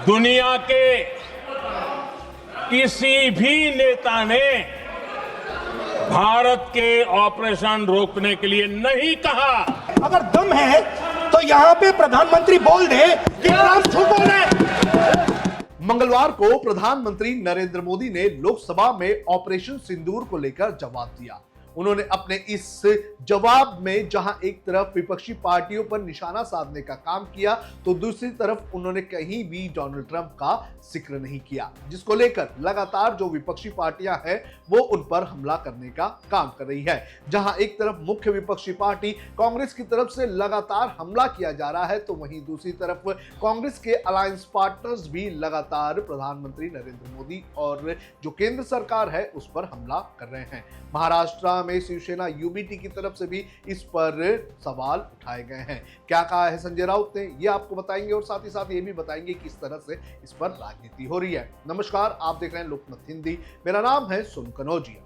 दुनिया के किसी भी नेता ने भारत के ऑपरेशन रोकने के लिए नहीं कहा। अगर दम है तो यहाँ पे प्रधानमंत्री बोल दे कि ट्रंप झूठ बोल रहे हैं। मंगलवार को प्रधानमंत्री नरेंद्र मोदी ने लोकसभा में ऑपरेशन सिंदूर को लेकर जवाब दिया। उन्होंने अपने इस जवाब में जहां एक तरफ विपक्षी पार्टियों पर निशाना साधने का काम किया, तो दूसरी तरफ उन्होंने कहीं भी डोनाल्ड ट्रंप का जिक्र नहीं किया, जिसको लेकर लगातार जो विपक्षी पार्टियां हैं वो उन पर हमला करने का काम कर रही है। जहां एक तरफ मुख्य विपक्षी पार्टी कांग्रेस की तरफ से लगातार हमला किया जा रहा है, तो वहीं दूसरी तरफ कांग्रेस के अलायंस पार्टनर्स भी लगातार प्रधानमंत्री नरेंद्र मोदी और जो केंद्र सरकार है उस पर हमला कर रहे हैं। महाराष्ट्र में शिवसेना यूबीटी की तरफ से भी इस पर सवाल उठाए गए हैं। क्या कहा है संजय राउत ने, ये आपको बताएंगे और साथ ही साथ ये भी बताएंगे किस तरह से इस पर राजनीति हो रही है। नमस्कार, आप देख रहे हैं लोकमत हिंदी। मेरा नाम है सोनू कनौजिया।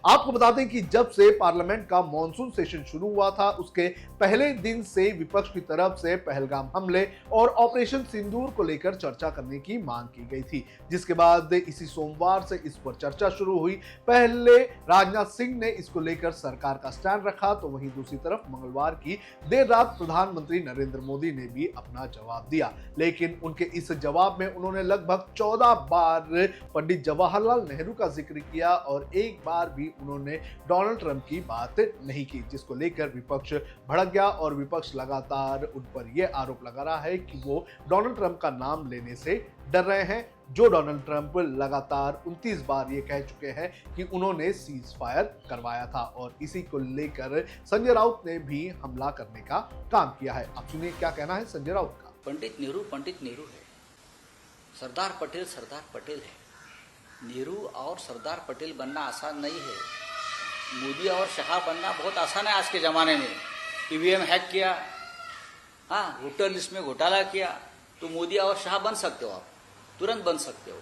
आपको बता दें कि जब से पार्लियामेंट का मॉनसून सेशन शुरू हुआ था, उसके पहले दिन से विपक्ष की तरफ से पहलगाम हमले और ऑपरेशन सिंदूर को लेकर चर्चा करने की मांग की गई थी, जिसके बाद इसी सोमवार से इस पर चर्चा शुरू हुई। पहले राजनाथ सिंह ने इसको लेकर सरकार का स्टैंड रखा, तो वहीं दूसरी तरफ मंगलवार की देर रात प्रधानमंत्री नरेंद्र मोदी ने भी अपना जवाब दिया। लेकिन उनके इस जवाब में उन्होंने लगभग 14 बार पंडित जवाहरलाल नेहरू का जिक्र किया और एक बार भी उन्होंने डोनाल्ड ट्रंप की बात नहीं की, जिसको लेकर विपक्ष भड़क गया और विपक्ष लगातार उन पर यह आरोप लगा रहा है कि वो डोनाल्ड ट्रंप का नाम लेने से डर रहे हैं। जो डोनाल्ड ट्रंप लगातार 29 बार ये कह चुके हैं कि उन्होंने सीज फायर करवाया था, और इसी को लेकर संजय राउत ने भी हमला करने का काम किया है। आप सुनिए क्या कहना है संजय राउत का। पंडित नेहरू है, सरदार पटेल है। नेहरू और सरदार पटेल बनना आसान नहीं है। मोदी और शाह बनना बहुत आसान है आज के ज़माने में। ईवीएम हैक किया, हाँ, वोटर लिस्ट में घोटाला किया, तो मोदी और शाह बन सकते हो, आप तुरंत बन सकते हो।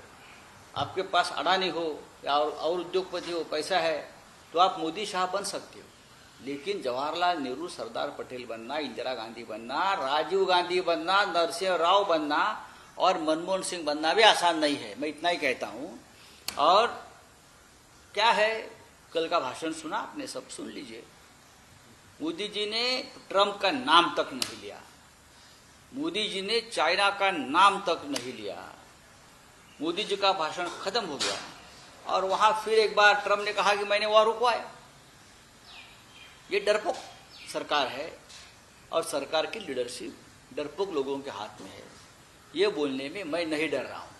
आपके पास अडानी हो या और उद्योगपति हो, पैसा है, तो आप मोदी शाह बन सकते हो। लेकिन जवाहरलाल नेहरू, सरदार पटेल बनना, इंदिरा गांधी बनना, राजीव गांधी बनना, नरसिंह राव बनना और मनमोहन सिंह बनना भी आसान नहीं है। मैं इतना ही कहता हूँ। और क्या है, कल का भाषण सुना आपने, सब सुन लीजिए। मोदी जी ने ट्रंप का नाम तक नहीं लिया, मोदी जी ने चाइना का नाम तक नहीं लिया। मोदी जी का भाषण खत्म हो गया और वहां फिर एक बार ट्रंप ने कहा कि मैंने वहां रुकवाया। ये डरपोक सरकार है और सरकार की लीडरशिप डरपोक लोगों के हाथ में है। ये बोलने में मैं नहीं डर रहा हूं,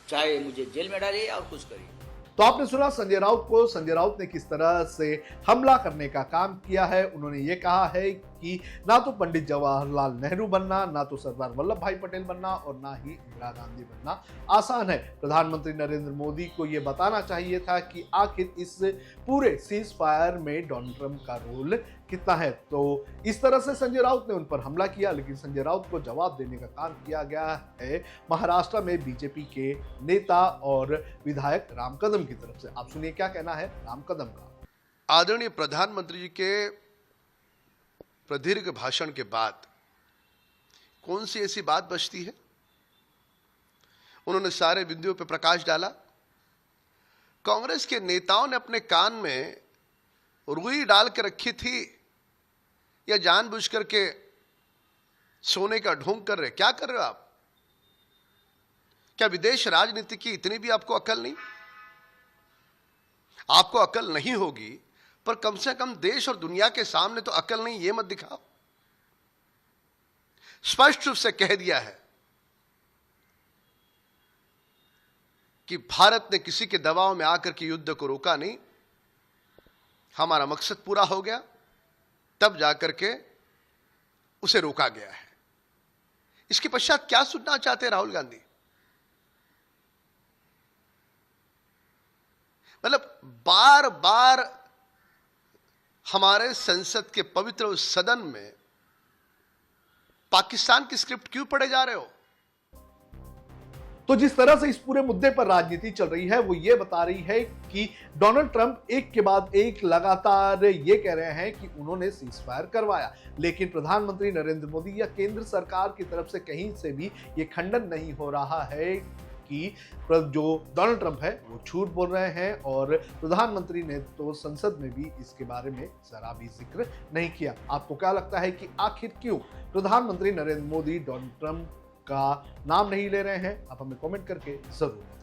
चाहे मुझे जेल में डालिए और कुछ करिए। तो आपने सुना संजय राउत को। संजय राउत ने किस तरह से हमला करने का काम किया है। उन्होंने ये कहा है कि ना तो पंडित जवाहरलाल नेहरू बनना, ना तो सरदार वल्लभ भाई पटेल बनना और ना ही इंदिरा गांधी बनना आसान है। प्रधानमंत्री नरेंद्र मोदी को यह बताना चाहिए था कि आखिर इस पूरे सीज फायर में डोनाल्ड ट्रंप का रोल कितना है। तो इस तरह से संजय राउत ने उन पर हमला किया, लेकिन संजय राउत को जवाब देने का काम किया गया है महाराष्ट्र में बीजेपी के नेता और विधायक राम कदम की तरफ से। आप सुनिए क्या कहना है राम कदम का। आदरणीय प्रधानमंत्री जी के प्रदीर्घ भाषण के बाद कौन सी ऐसी बात बचती है। उन्होंने सारे बिंदुओं पर प्रकाश डाला। कांग्रेस के नेताओं ने अपने कान में रुई डाल के रखी थी या जानबूझ करके सोने का ढोंग कर रहे। क्या कर रहे हो आप? क्या विदेश राजनीति की इतनी भी आपको अकल नहीं? आपको अकल नहीं होगी, पर कम से कम देश और दुनिया के सामने तो अकल नहीं, यह मत दिखाओ। स्पष्ट रूप से कह दिया है कि भारत ने किसी के दबाव में आकर के युद्ध को रोका नहीं। हमारा मकसद पूरा हो गया, तब जाकर के उसे रोका गया है। इसके पश्चात क्या सुनना चाहते हैं राहुल गांधी? मतलब बार बार हमारे संसद के पवित्र सदन में पाकिस्तान की स्क्रिप्ट क्यों पढ़े जा रहे हो? तो जिस तरह से इस पूरे मुद्दे पर राजनीति चल रही है वो ये बता रही है कि डोनाल्ड ट्रंप एक के बाद एक लगातार ये कह रहे हैं कि उन्होंने सीज फायर करवाया, लेकिन प्रधानमंत्री नरेंद्र मोदी या केंद्र सरकार की तरफ से कहीं से भी ये खंडन नहीं हो रहा है कि जो डोनाल्ड ट्रंप है वो झूठ बोल रहे हैं। और प्रधानमंत्री ने तो संसद में भी इसके बारे में जरा भी जिक्र नहीं किया। आपको क्या लगता है कि आखिर क्यों प्रधानमंत्री नरेंद्र मोदी डोनाल्ड ट्रंप का नाम नहीं ले रहे हैं? आप हमें कमेंट करके जरूर